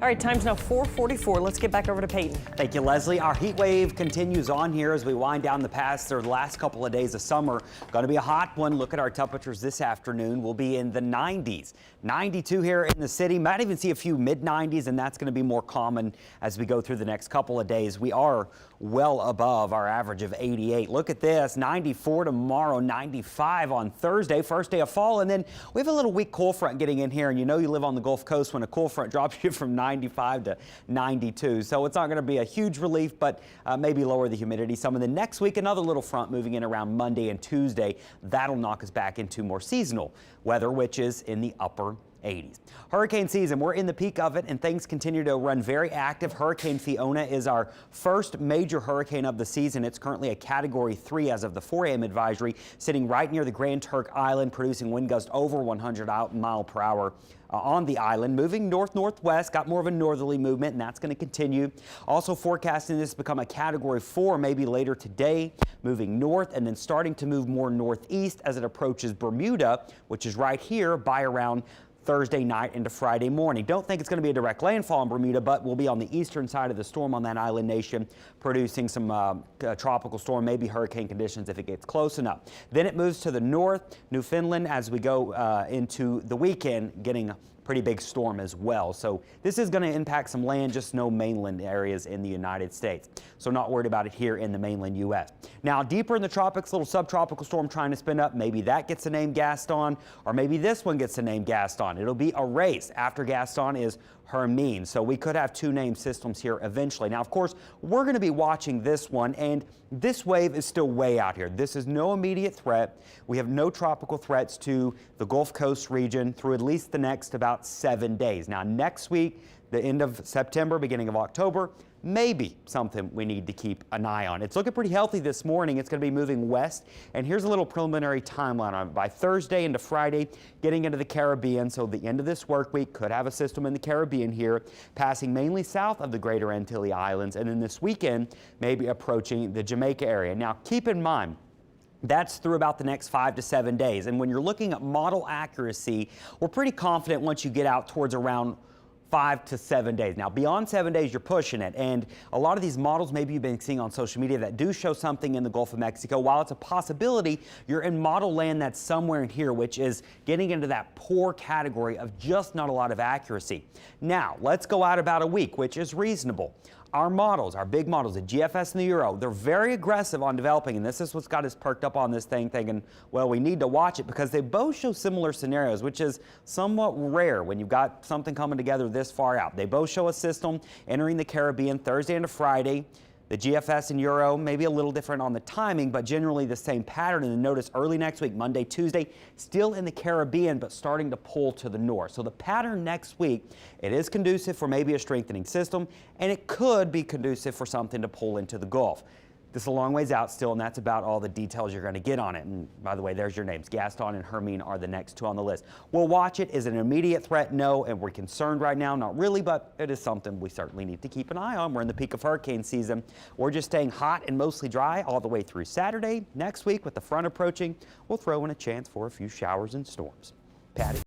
All right, time's now 4:44. Let's get back over to Peyton. Thank you, Leslie. Our heat wave continues on here as we wind down the last couple of days of summer. Going to be a hot one. Look at our temperatures this afternoon. We'll be in the 90s. 92 here in the city. Might even see a few mid-90s, and that's going to be more common as we go through the next couple of days. We are well above our average of 88. Look at this. 94 tomorrow, 95 on Thursday, first day of fall. And then we have a little weak cool front getting in here, and you know you live on the Gulf Coast when a cool front drops you from 95 to 92. So it's not going to be a huge relief, but maybe lower the humidity some. And then next week, another little front moving in around Monday and Tuesday. That'll knock us back into more seasonal weather, which is in the upper 80s. Hurricane season, we're in the peak of it, and things continue to run very active. Hurricane Fiona is our first major hurricane of the season. It's currently a Category 3 as of the 4 a.m. advisory, sitting right near the Grand Turk Island, producing wind gusts over 100 mile per hour on the island. Moving north-northwest, got more of a northerly movement, and that's going to continue. Also forecasting this to become a Category 4 maybe later today, moving north and then starting to move more northeast as it approaches Bermuda, which is right here by around Thursday night into Friday morning. Don't think it's going to be a direct landfall in Bermuda, but we'll be on the eastern side of the storm on that island nation, producing some tropical storm, maybe hurricane conditions if it gets close enough. Then it moves to the north, Newfoundland, as we go into the weekend, getting a pretty big storm as well. So this is going to impact some land, just no mainland areas in the United States. So not worried about it here in the mainland U.S. Now deeper in the tropics, little subtropical storm trying to spin up. Maybe that gets the name Gaston, or maybe this one gets the name Gaston. It'll be a race. After Gaston is Hermine. So we could have two name systems here eventually. Now, of course, we're going to be watching this one, and this wave is still way out here. This is no immediate threat. We have no tropical threats to the Gulf Coast region through at least the next about 7 days. Now, next week, the end of September, beginning of October, maybe something we need to keep an eye on. It's looking pretty healthy this morning. It's going to be moving west, and here's a little preliminary timeline on it. By Thursday into Friday, getting into the Caribbean, so the end of this work week could have a system in the Caribbean here, passing mainly south of the Greater Antilles Islands, and then this weekend, maybe approaching the Jamaica area. Now, keep in mind, that's through about the next 5 to 7 days. And when you're looking at model accuracy, we're pretty confident once you get out towards around 5 to 7 days. Now, beyond 7 days, you're pushing it. And a lot of these models maybe you've been seeing on social media that do show something in the Gulf of Mexico. While it's a possibility, you're in model land that's somewhere in here, which is getting into that poor category of just not a lot of accuracy. Now, let's go out about a week, which is reasonable. Our models, our big models, the GFS and the Euro, they're very aggressive on developing, and this is what's got us perked up on this thing, thinking, well, we need to watch it because they both show similar scenarios, which is somewhat rare when you've got something coming together this far out. They both show a system entering the Caribbean Thursday into Friday. The GFS and Euro maybe a little different on the timing, but generally the same pattern. And notice early next week, Monday, Tuesday, still in the Caribbean, but starting to pull to the north. So the pattern next week, it is conducive for maybe a strengthening system, and it could be conducive for something to pull into the Gulf. This is a long ways out still, and that's about all the details you're going to get on it. And by the way, there's your names. Gaston and Hermine are the next two on the list. We'll watch it. Is it an immediate threat? No. And we're concerned right now? Not really, but it is something we certainly need to keep an eye on. We're in the peak of hurricane season. We're just staying hot and mostly dry all the way through Saturday. Next week, with the front approaching, we'll throw in a chance for a few showers and storms. Patty?